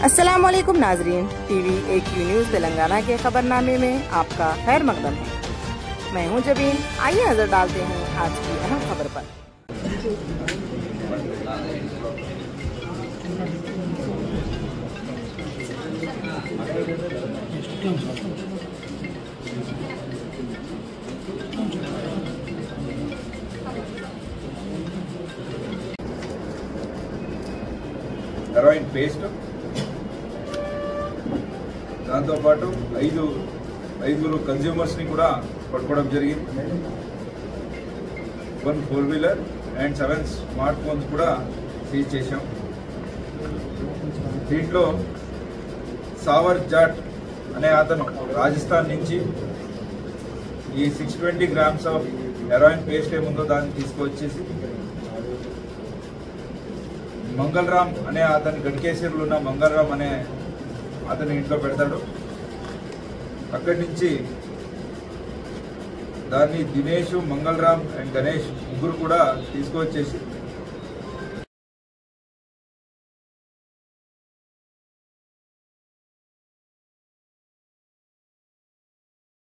अस्सलामुअलैकुम नाजरीन, TV AQ news Telangana के खबरनामे में आपका खैर मकदम है। मैं हूं जबीन। आइए नजर डालते हैं आज की अहम खबर पर। హెరాయిన్ పేస్ట్ దాంతో పాటు ఐదుగురు కన్స్యూమర్స్ ని కూడా పట్టుకోవడం జరిగింది. 1 4-వీలర్ అండ్ 7 స్మార్ట్ ఫోన్స్ కూడా సీజ్ చేశాం. దీంట్లో సావర్ జాట్ అనే అతను రాజస్థాన్ నుంచి ఈ 620 గ్రామ్స్ ఆఫ్ హెరాయిన్ పేస్ట్ ఏముందో దాన్ని తీసుకొచ్చేసి మంగళరామ్ అనే అతని గడికేశ్వరులు ఉన్న మంగళరామ్ అనే అతని ఇంట్లో పెడతాడు. అక్కడి నుంచి దాన్ని దినేష్, మంగళరామ్ అండ్ గణేష్ ముగ్గురు కూడా తీసుకొచ్చేసి